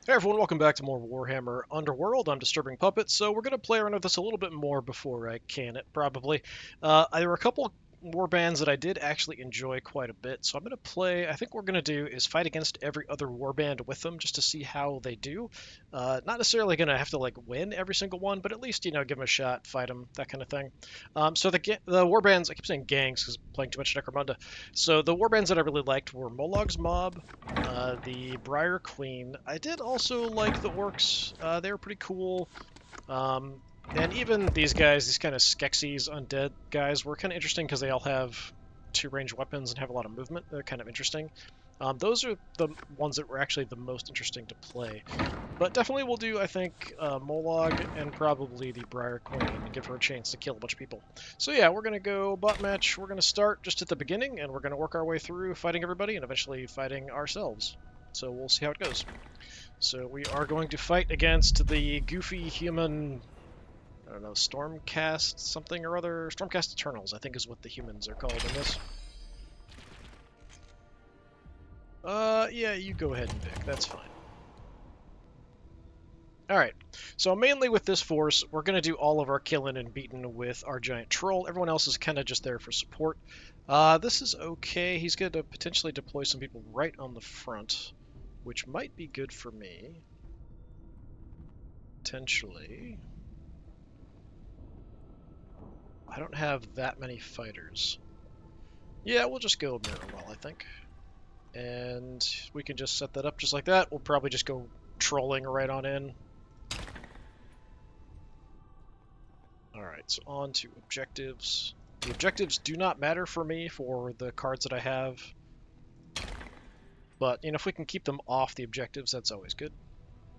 Hey everyone, welcome back to more Warhammer Underworld. I'm DisturbingPuppet, so we're going to play around with this a little bit more before I can it, probably. There were a couple war bands that I did actually enjoy quite a bit, so I'm going to play. I think what we're going to do is fight against every other war band with them just to see how they do. Not necessarily going to have to like win every single one, but at least, give them a shot, fight them, that kind of thing. So the war bands, I keep saying gangs because I'm playing too much Necromunda. So the war bands that I really liked were Mollog's Mob, the Briar Queen. I did also like the orcs. They were pretty cool. And even these guys, these kind of Skeksis undead guys, were kind of interesting because they all have two ranged weapons and have a lot of movement. They're kind of interesting. Those are the ones that were actually the most interesting to play. But definitely we'll do, I think, Mollog and probably the Briar Queen and give her a chance to kill a bunch of people. So yeah, we're going to go bot match. We're going to start just at the beginning, and we're going to work our way through fighting everybody and eventually fighting ourselves. So we'll see how it goes. So we are going to fight against the goofy human, I don't know, Stormcast something or other. Stormcast Eternals, I think is what the humans are called in this. Yeah, you go ahead and pick. That's fine. Alright, so mainly with this force, we're going to do all of our killing and beating with our giant troll. Everyone else is kind of just there for support. This is okay. He's going to potentially deploy some people right on the front, which might be good for me. Potentially. I don't have that many fighters. Yeah, we'll just go Mirrorwell, I think. And we can just set that up just like that. We'll probably just go trolling right on in. Alright, so on to objectives. The objectives do not matter for me for the cards that I have. But, if we can keep them off the objectives, that's always good.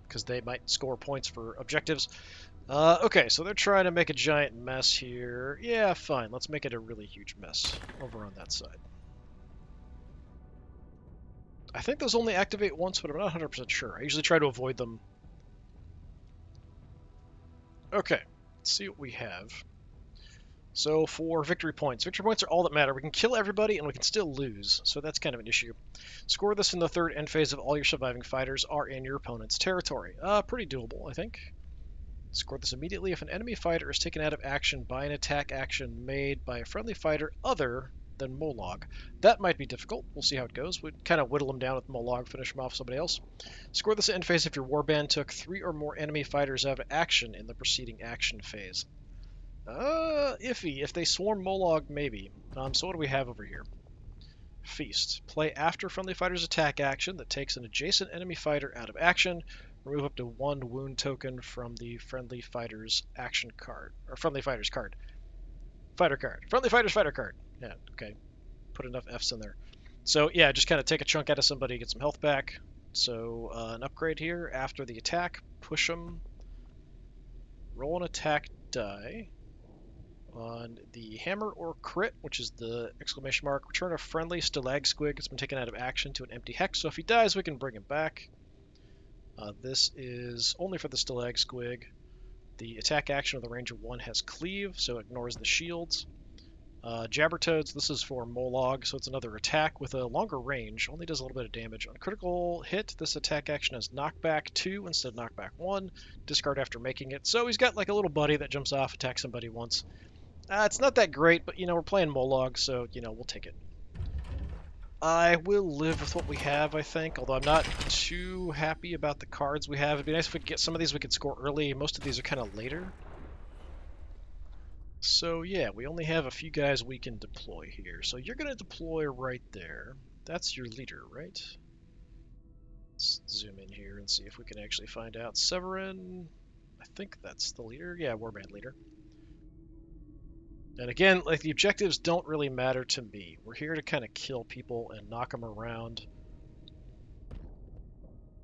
Because they might score points for objectives. Okay, so they're trying to make a giant mess here. Yeah, fine. Let's make it a really huge mess over on that side. I think those only activate once, but I'm not 100% sure. I usually try to avoid them. Okay, let's see what we have. So for victory points are all that matter. We can kill everybody and we can still lose, so that's kind of an issue. Score this in the third end phase of all your surviving fighters are in your opponent's territory. Pretty doable, I think. Score this immediately if an enemy fighter is taken out of action by an attack action made by a friendly fighter other than Mollog. That might be difficult. We'll see how it goes. We'd kind of whittle them down with Mollog, finish them off with somebody else. Score this end phase if your warband took 3 or more enemy fighters out of action in the preceding action phase. Iffy. If they swarm Mollog, maybe. So what do we have over here? Feast. Play after friendly fighter's attack action that takes an adjacent enemy fighter out of action. Remove up to 1 wound token from the friendly fighter's action card. Or friendly fighter's card. Fighter card. Friendly fighter's fighter card. Yeah, okay. Put enough Fs in there. So yeah, just kind of take a chunk out of somebody, get some health back. So an upgrade here after the attack. Push them. Roll an attack die. On the hammer or crit, which is the exclamation mark, return a friendly stalag squig. It's been taken out of action to an empty hex, so if he dies, we can bring him back. This is only for the stalag squig. The attack action of the range of 1 has cleave, so it ignores the shields. Jabbertoads, this is for Mollog, so it's another attack with a longer range, only does a little bit of damage. On critical hit, this attack action has knockback 2 instead of knockback 1, discard after making it. So he's got like a little buddy that jumps off, attacks somebody once. It's not that great, but, we're playing Mollog, so, we'll take it. I will live with what we have, I think, although I'm not too happy about the cards we have. It'd be nice if we could get some of these we could score early. Most of these are kind of later. So, yeah, we only have a few guys we can deploy here. So you're going to deploy right there. That's your leader, right? Let's zoom in here and see if we can actually find out. Severin, I think that's the leader. Yeah, warband leader. And again, like, the objectives don't really matter to me. We're here to kind of kill people and knock them around.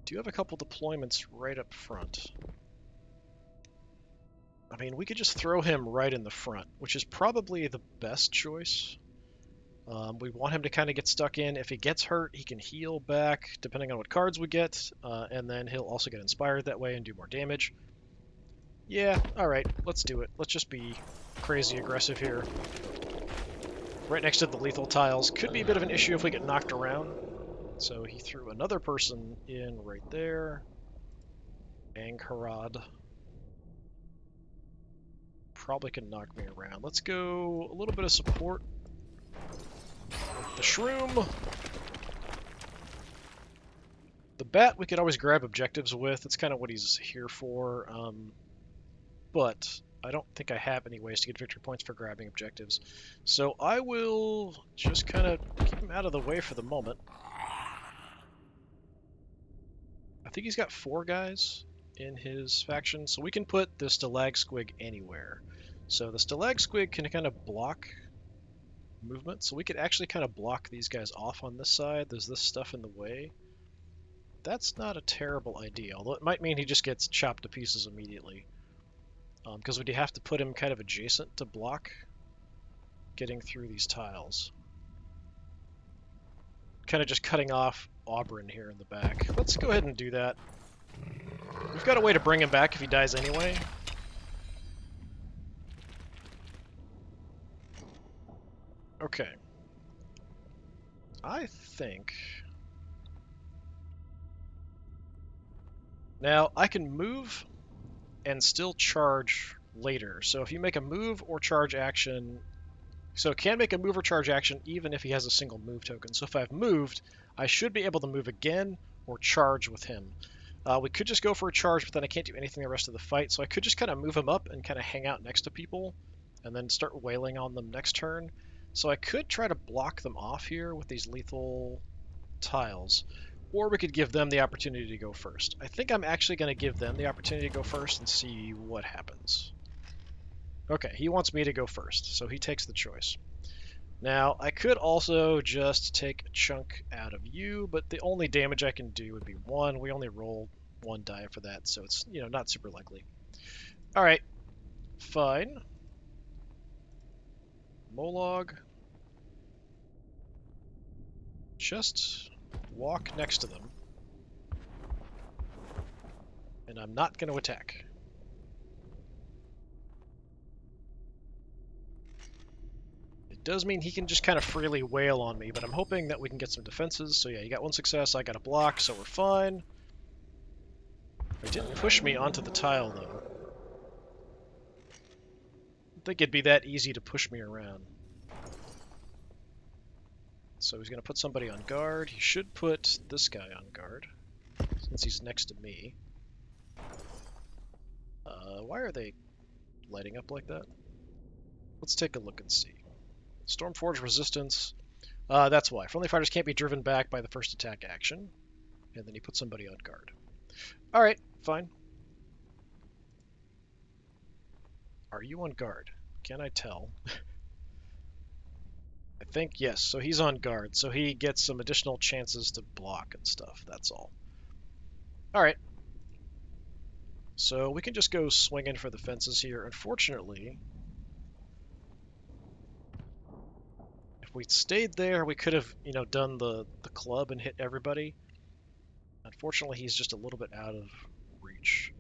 Do you have a couple deployments right up front? I mean, we could just throw him right in the front, which is probably the best choice. We want him to kind of get stuck in. If he gets hurt, he can heal back, depending on what cards we get, and then he'll also get inspired that way and do more damage. Yeah, alright, let's do it. Let's just be crazy aggressive here. Right next to the lethal tiles. Could be a bit of an issue if we get knocked around. So he threw another person in right there. Angharad. Probably can knock me around. Let's go a little bit of support with the shroom. The bat we could always grab objectives with. That's kind of what he's here for. But I don't think I have any ways to get victory points for grabbing objectives. So I will just kind of keep him out of the way for the moment. I think he's got 4 guys in his faction, so we can put the Stalag Squig anywhere. So the Stalag Squig can kind of block movement, so we could actually kind of block these guys off on this side. There's this stuff in the way. That's not a terrible idea, although it might mean he just gets chopped to pieces immediately. Because we'd have to put him kind of adjacent to block getting through these tiles. Kind of just cutting off Auburn here in the back. Let's go ahead and do that. We've got a way to bring him back if he dies anyway. Okay. I think... Now, I can move and still charge later. So if you make a move or charge action... So it can make a move or charge action even if he has a single move token. So if I've moved, I should be able to move again or charge with him. We could just go for a charge, but then I can't do anything the rest of the fight. So I could just kind of move him up and kind of hang out next to people and then start wailing on them next turn. So I could try to block them off here with these lethal tiles. Or we could give them the opportunity to go first. I think I'm actually going to give them the opportunity to go first and see what happens. Okay, he wants me to go first, so he takes the choice. Now, I could also just take a chunk out of you, but the only damage I can do would be 1. We only roll 1 die for that, so it's, you know, not super likely. Alright, fine. Mollog. Just walk next to them. And I'm not going to attack. It does mean he can just kind of freely wail on me, but I'm hoping that we can get some defenses. So yeah, you got 1 success, I got a block, so we're fine. He didn't push me onto the tile, though. I think it'd be that easy to push me around. So he's going to put somebody on guard. He should put this guy on guard, since he's next to me. Why are they lighting up like that? Let's take a look and see. Stormforge resistance. That's why. Friendly fighters can't be driven back by the first attack action. And then he puts somebody on guard. Alright, fine. Are you on guard? Can I tell? I think yes, so he's on guard, so he gets some additional chances to block and stuff, that's all. Alright. So we can just go swinging for the fences here. Unfortunately, if we stayed there, we could have, you know, done the club and hit everybody. Unfortunately, he's just a little bit out of reach.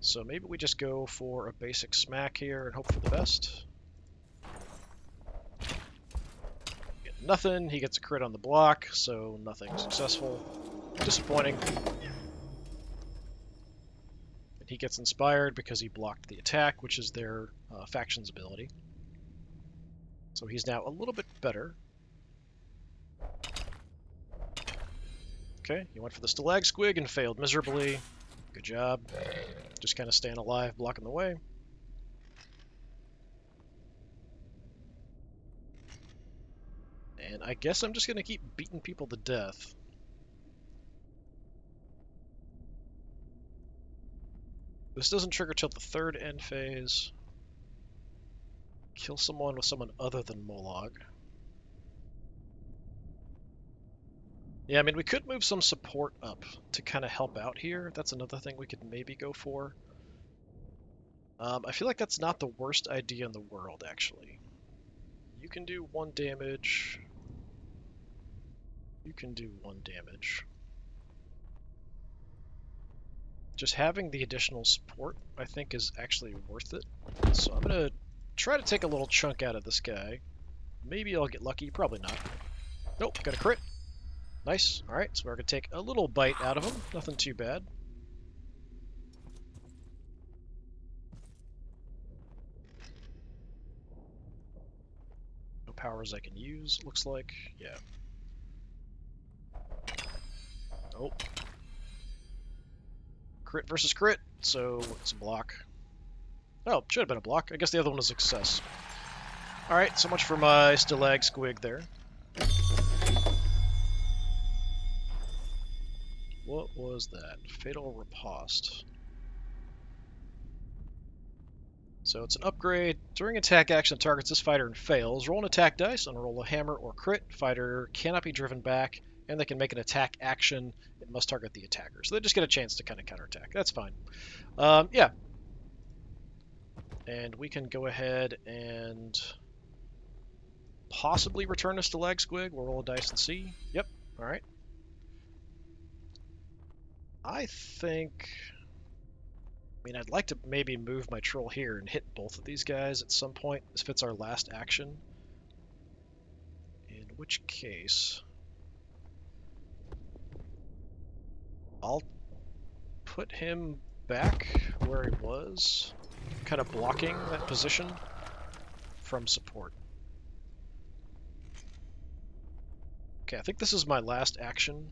So maybe we just go for a basic smack here and hope for the best. Get nothing. He gets a crit on the block, so nothing successful. Disappointing. And he gets inspired because he blocked the attack, which is their faction's ability. So he's now a little bit better. Okay, he went for the Stalag Squig and failed miserably. Good job. Just kind of staying alive, blocking the way. And I guess I'm just going to keep beating people to death. This doesn't trigger till the 3rd end phase. Kill someone with someone other than Mollog. Yeah, I mean, we could move some support up to kind of help out here. That's another thing we could maybe go for. I feel like that's not the worst idea in the world, actually. You can do 1 damage. You can do 1 damage. Just having the additional support, I think, is actually worth it. So I'm going to try to take a little chunk out of this guy. Maybe I'll get lucky. Probably not. Nope, got a crit. Nice. Alright, so we're going to take a little bite out of him. Nothing too bad. powers I can use, looks like. Yeah. Oh. Crit versus crit, so it's a block. Oh, should have been a block. I guess the other one was a success. Alright, so much for my stalag squig there. What was that? Fatal Riposte. So it's an upgrade. During attack action that targets this fighter and fails, roll an attack dice and roll a hammer or crit. Fighter cannot be driven back, and they can make an attack action. It must target the attacker. So they just get a chance to kind of counterattack. That's fine. Yeah. And we can go ahead and possibly return us to Lag Squig. We'll roll a dice and see. Yep. All right. I think... I mean, I'd like to maybe move my troll here and hit both of these guys at some point. This fits our last action. In which case... I'll put him back where he was, kind of blocking that position from support. Okay, I think this is my last action.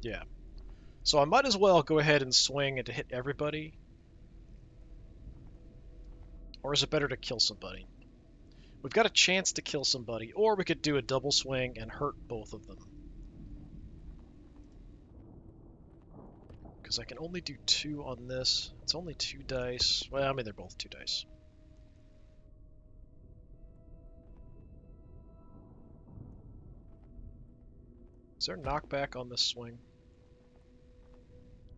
Yeah. So I might as well go ahead and swing and to hit everybody. Or is it better to kill somebody? We've got a chance to kill somebody, or we could do a double swing and hurt both of them. Because I can only do 2 on this. It's only 2 dice. Well, I mean, they're both 2 dice. Is there knockback on this swing?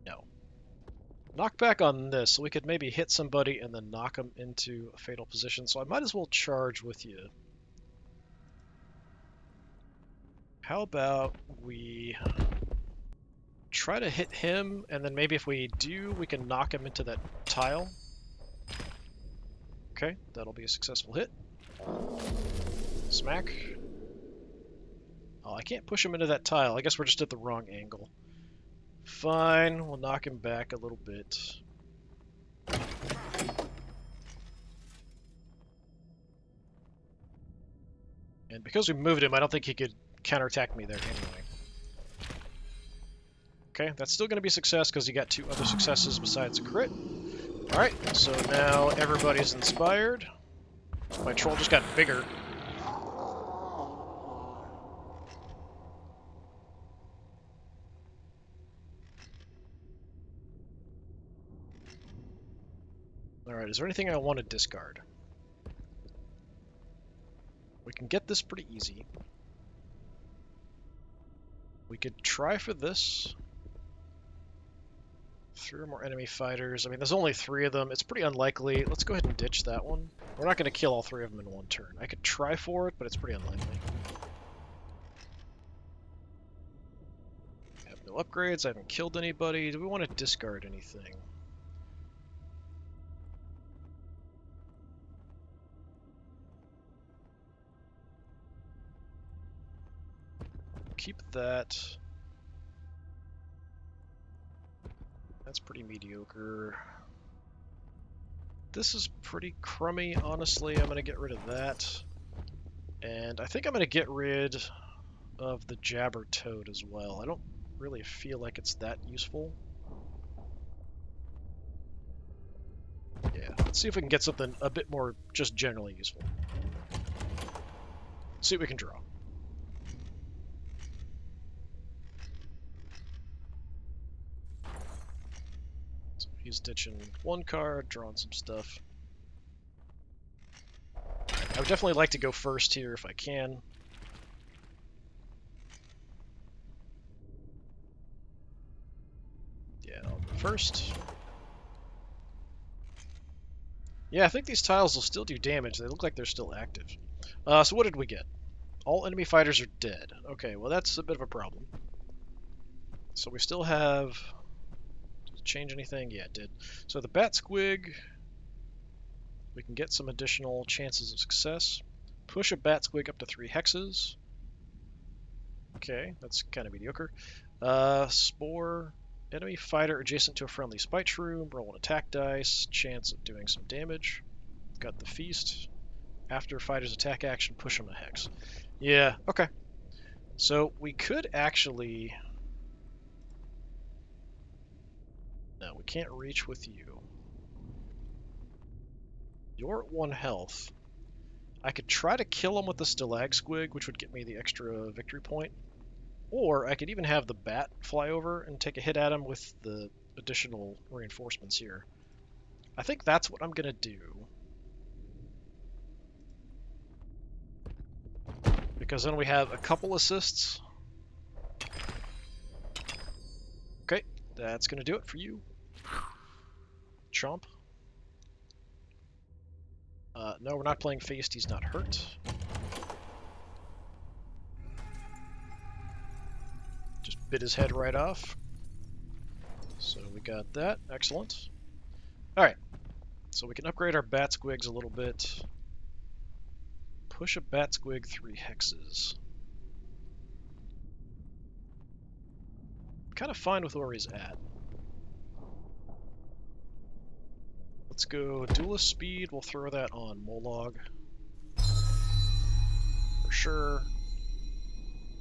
No. Knockback on this, so we could maybe hit somebody and then knock them into a fatal position. So I might as well charge with you. How about we try to hit him, and then maybe if we do, we can knock him into that tile. Okay, that'll be a successful hit. Smack. Oh, I can't push him into that tile. I guess we're just at the wrong angle. Fine, we'll knock him back a little bit. And because we moved him, I don't think he could counterattack me there anyway. Okay, that's still going to be a success because he got 2 other successes besides a crit. Alright, so now everybody's inspired. My troll just got bigger. Alright, is there anything I want to discard? We can get this pretty easy. We could try for this. 3 or more enemy fighters. I mean, there's only 3 of them. It's pretty unlikely. Let's go ahead and ditch that one. We're not going to kill all 3 of them in one turn. I could try for it, but it's pretty unlikely. I have no upgrades. I haven't killed anybody. Do we want to discard anything? Keep that. That's pretty mediocre. This is pretty crummy, honestly. I'm going to get rid of that. And I think I'm going to get rid of the Jabber Toad as well. I don't really feel like it's that useful. Yeah, let's see if we can get something a bit more just generally useful. See what we can draw. He's ditching 1 card, drawing some stuff. I would definitely like to go first here if I can. Yeah, I'll go first. Yeah, I think these tiles will still do damage. They look like they're still active. So what did we get? All enemy fighters are dead. Okay, well that's a bit of a problem. So we still have... change anything? Yeah, it did. So the Bat Squig, we can get some additional chances of success. Push a Bat Squig up to 3 hexes. Okay, that's kind of mediocre. Spore, enemy fighter adjacent to a friendly spite shroom. Roll an attack dice. Chance of doing some damage. Got the Feast. After fighter's attack action, push him a hex. Yeah, okay. So we could actually... No, we can't reach with you. You're at 1 health. I could try to kill him with the Stalag Squig, which would get me the extra victory point. Or I could even have the bat fly over and take a hit at him with the additional reinforcements here. I think that's what I'm going to do. Because then we have a couple assists. Okay, that's going to do it for you. Chomp. No, we're not playing Feast. He's not hurt. Just bit his head right off. So we got that. Excellent. Alright. So we can upgrade our Bat Squigs a little bit. Push a Bat Squig 3 hexes. I'm kind of fine with where he's at. Let's go Duelist Speed. We'll throw that on Mollog. For sure.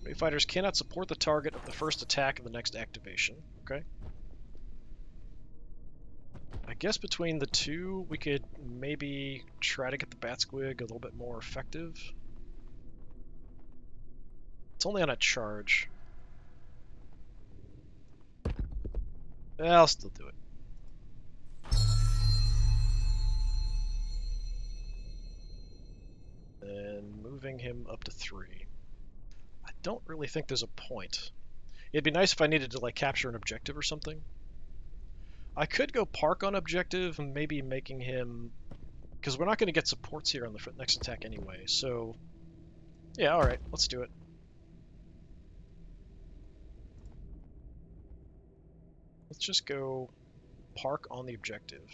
Enemy fighters cannot support the target of the first attack of the next activation. Okay. I guess between the two, we could maybe try to get the Bat Squig a little bit more effective. It's only on a charge. I'll still do it. And moving him up to 3. I don't really think there's a point. It'd be nice if I needed to like capture an objective or something. I could go park on objective and maybe making him... Because we're not going to get supports here on the next attack anyway, so... Yeah, alright, let's do it. Let's just go park on the objective.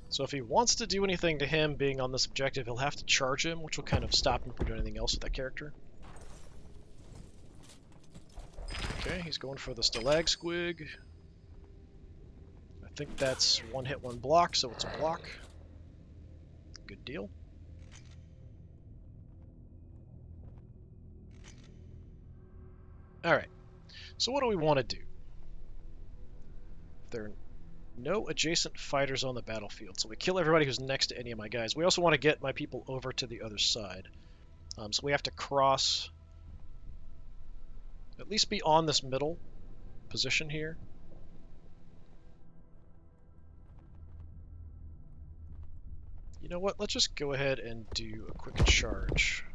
So if he wants to do anything to him being on this objective, he'll have to charge him, which will kind of stop him from doing anything else with that character. Okay, he's going for the Stalag Squig. I think that's 1 hit, 1 block, so it's a block. Good deal. Alright, so what do we want to do? There are no adjacent fighters on the battlefield, so we kill everybody who's next to any of my guys. We also want to get my people over to the other side. So we have to cross... At least be on this middle position here. You know what? Let's just go ahead and do a quick charge.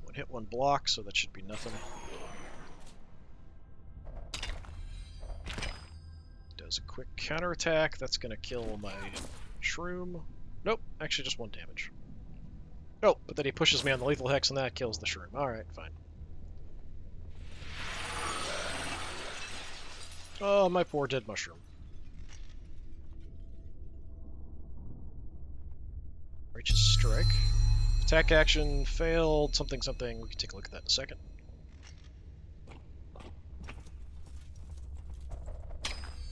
One hit, 1 block, so that should be nothing. Does a quick counterattack. That's going to kill my shroom. Nope, actually just 1 damage. Oh, but then he pushes me on the lethal hex and that kills the shroom. Alright, fine. Oh, my poor dead mushroom. Righteous Strike. Attack action failed, something, something. We can take a look at that in a second.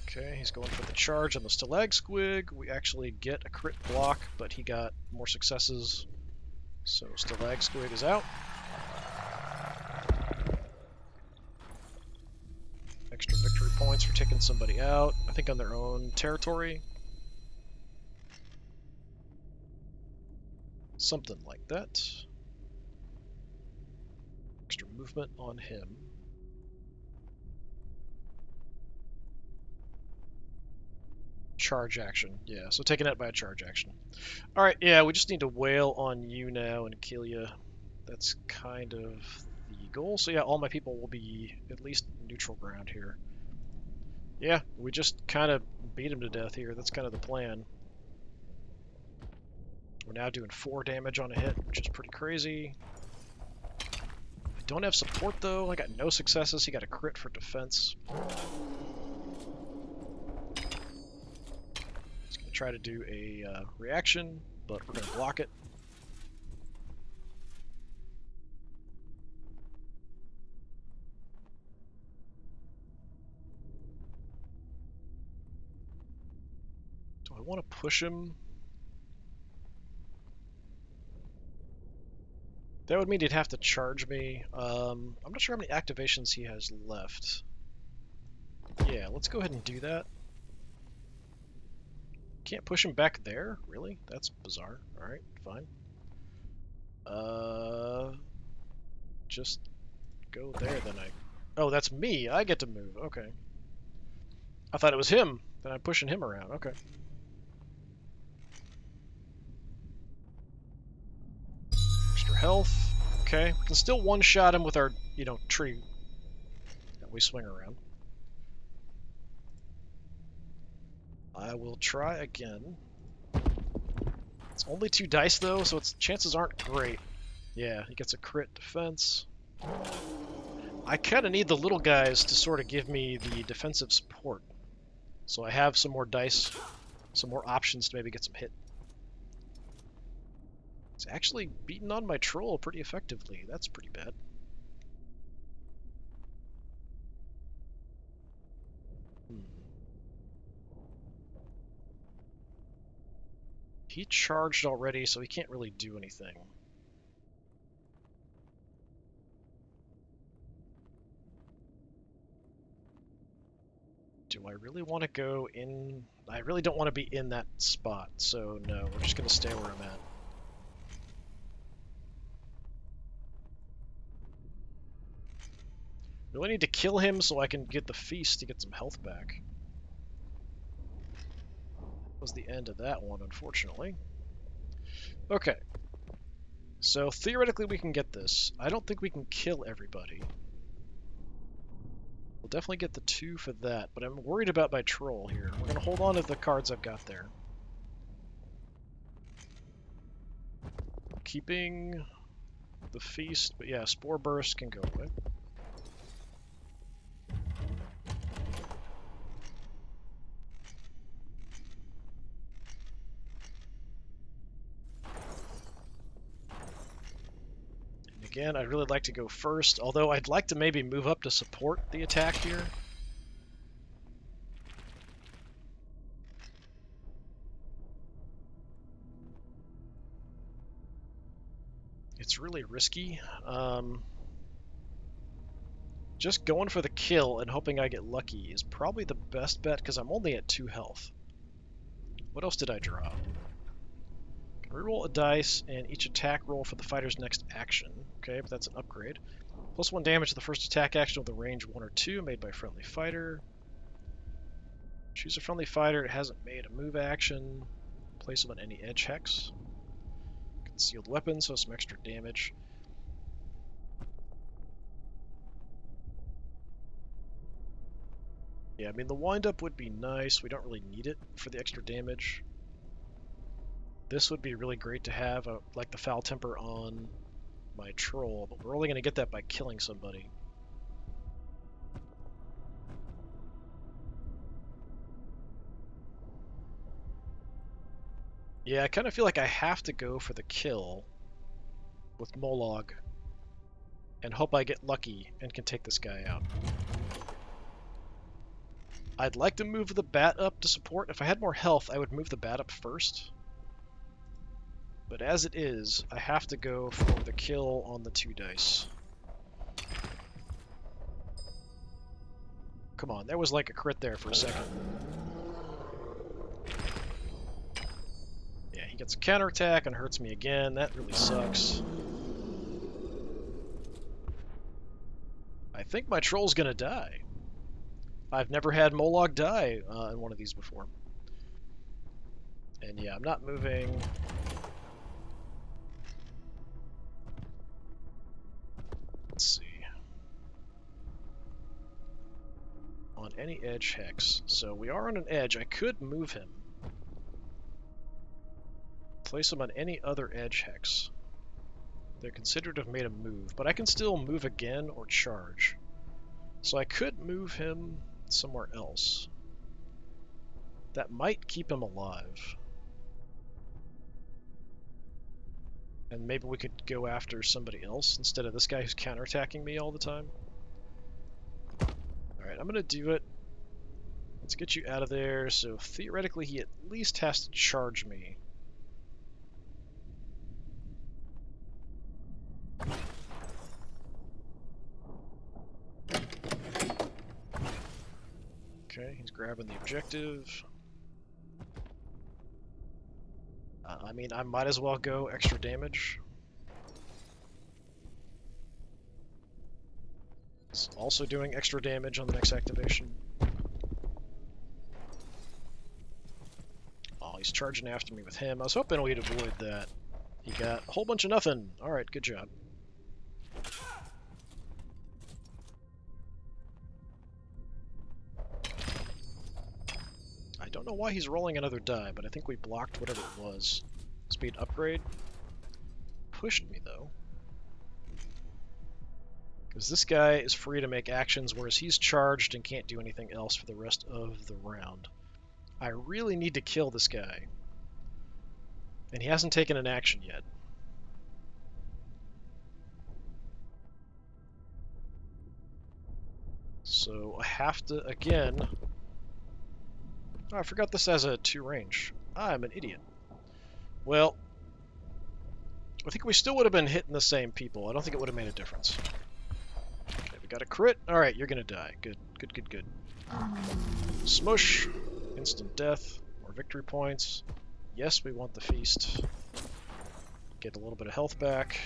Okay, he's going for the charge on the Stalag Squig. We actually get a crit block, but he got more successes. So Stalag Squig is out. Extra victory points for taking somebody out, I think on their own territory. Something like that. Extra movement on him. Charge action. Yeah, so taken out by a charge action. Alright, yeah, we just need to wail on you now and kill you. That's kind of the goal. So yeah, all my people will be at least neutral ground here. Yeah, we just kind of beat him to death here. That's kind of the plan. We're now doing 4 damage on a hit, which is pretty crazy. I don't have support though. I got no successes. He got a crit for defense. Try to do a reaction, but we're going to block it. I want to push him? That would mean he'd have to charge me. I'm not sure how many activations he has left. Yeah, let's go ahead and do that. Can't push him back there? Really? That's bizarre. Alright, fine. Just go there then Oh, that's me. I get to move. Okay. I thought it was him. Then I'm pushing him around. Okay. Extra health. Okay. We can still one-shot him with our, tree that we swing around. I will try again. It's only 2 dice though, so its chances aren't great. Yeah, he gets a crit defense. I kind of need the little guys to sort of give me the defensive support. So I have some more dice, some more options to maybe get some hit. It's actually beating on my troll pretty effectively. That's pretty bad. He charged already, so he can't really do anything. Do I really want to go in? I really don't want to be in that spot, so no, we're just going to stay where I'm at. Really need to kill him so I can get the feast to get some health back. That was the end of that one, unfortunately. Okay. So theoretically we can get this. I don't think we can kill everybody. We'll definitely get the 2 for that, but I'm worried about my troll here. We're going to hold on to the cards I've got there. Keeping the feast, but yeah, Spore Burst can go away. And again, I'd really like to go first, although I'd like to maybe move up to support the attack here. It's really risky. Just going for the kill and hoping I get lucky is probably the best bet because I'm only at 2 health. What else did I draw? Can reroll a dice and each attack roll for the fighter's next action. Okay, but that's an upgrade. +1 damage to the first attack action with a range 1 or 2 made by a friendly fighter. Choose a friendly fighter. It hasn't made a move action. Place them on any edge hex. Concealed weapon, so some extra damage. Yeah, I mean, the wind-up would be nice. We don't really need it for the extra damage. This would be really great to have, like the Foul Temper on my troll, but we're only going to get that by killing somebody. Yeah, I kind of feel like I have to go for the kill with Mollog and hope I get lucky and can take this guy out. I'd like to move the bat up to support. If I had more health, I would move the bat up first. But as it is, I have to go for the kill on the 2 dice. Come on, there was like a crit there for a second. Yeah, he gets a counterattack and hurts me again. That really sucks. I think my troll's gonna die. I've never had Mollog die in one of these before. And yeah, I'm not moving. Let's see. On any edge hex. So we are on an edge. I could move him. Place him on any other edge hex. They're considered to have made a move, but I can still move again or charge. So I could move him somewhere else. That might keep him alive. And maybe we could go after somebody else instead of this guy who's counterattacking me all the time. Alright, I'm gonna do it. Let's get you out of there, so theoretically he at least has to charge me. Okay, he's grabbing the objective. I mean, I might as well go extra damage. It's also doing extra damage on the next activation. Oh, he's charging after me with him. I was hoping we'd avoid that. He got a whole bunch of nothing. Alright, good job. I don't know why he's rolling another die, but I think we blocked whatever it was. Speed upgrade. Pushed me, though. Because this guy is free to make actions, whereas he's charged and can't do anything else for the rest of the round. I really need to kill this guy. And he hasn't taken an action yet. So I have to, again... Oh, I forgot this has a 2 range. I'm an idiot. Well, I think we still would have been hitting the same people. I don't think it would have made a difference. Okay, we got a crit. Alright, you're gonna die. Good, good, good, good. Smush. Instant death. More victory points. Yes, we want the feast. Get a little bit of health back.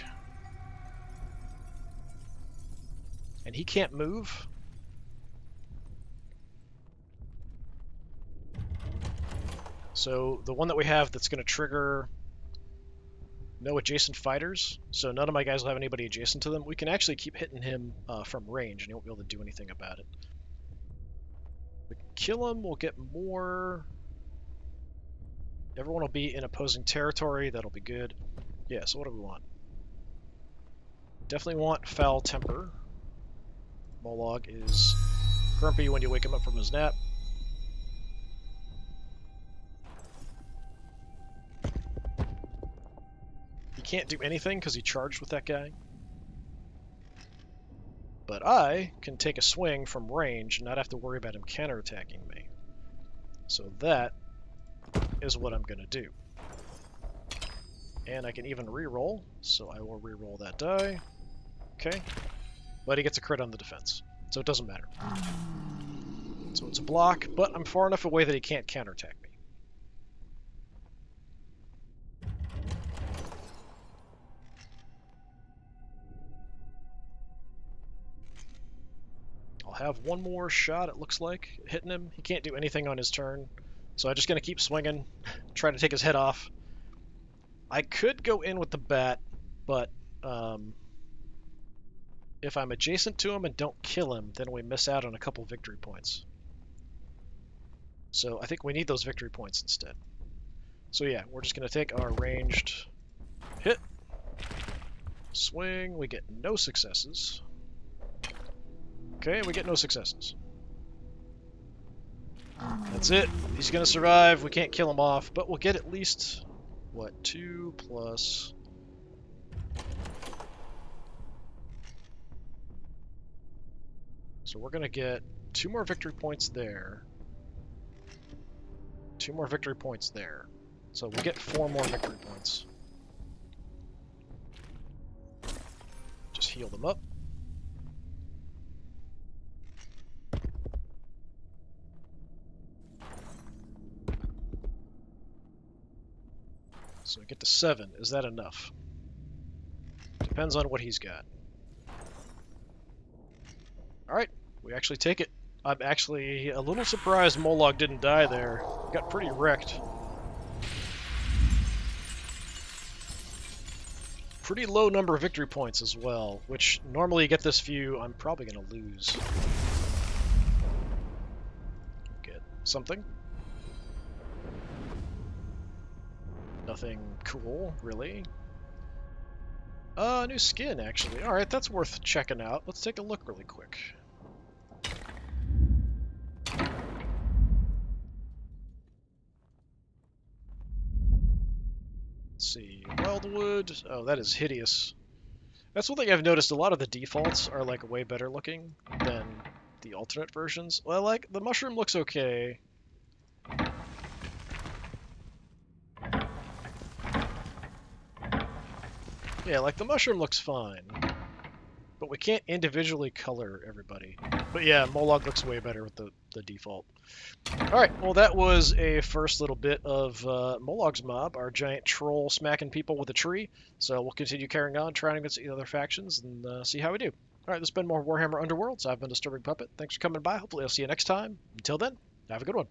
And he can't move. So the one that we have that's going to trigger no adjacent fighters, so none of my guys will have anybody adjacent to them, we can actually keep hitting him from range and he won't be able to do anything about it. We can kill him, we'll get more... Everyone will be in opposing territory, that'll be good. Yeah, so what do we want? Definitely want foul temper. Mollog is grumpy when you wake him up from his nap. He can't do anything because he charged with that guy. But I can take a swing from range and not have to worry about him counterattacking me. So that is what I'm going to do. And I can even reroll, so I will reroll that die. Okay. But he gets a crit on the defense, so it doesn't matter. So it's a block, but I'm far enough away that he can't counterattack me. I'll have one more shot, it looks like, hitting him. He can't do anything on his turn, so I'm just going to keep swinging, try to take his head off. I could go in with the bat, but if I'm adjacent to him and don't kill him, then we miss out on a couple victory points. So I think we need those victory points instead. So yeah, we're just going to take our ranged hit, swing, we get no successes. Okay, we get no successes. That's it. He's going to survive. We can't kill him off, but we'll get at least, what, 2 plus... So we're going to get 2 more victory points there. 2 more victory points there. So we'll get 4 more victory points. Just heal them up. So we get to 7. Is that enough? Depends on what he's got. Alright, we actually take it. I'm actually a little surprised Mollog didn't die there. Got pretty wrecked. Pretty low number of victory points as well, which normally you get this few, I'm probably going to lose. Get something. Nothing cool, really. New skin, actually. Alright, that's worth checking out. Let's take a look really quick. Let's see. Wildwood. Oh, that is hideous. That's one thing I've noticed. A lot of the defaults are, like, way better looking than the alternate versions. Well, like, the mushroom looks okay. Yeah, like, the mushroom looks fine. But we can't individually color everybody. But yeah, Mollog looks way better with the default. Alright, well that was a first little bit of Mollog's mob, our giant troll smacking people with a tree. So we'll continue carrying on, trying against the other factions, and see how we do. Alright, this has been more Warhammer Underworlds. I've been Disturbing Puppet. Thanks for coming by. Hopefully I'll see you next time. Until then, have a good one.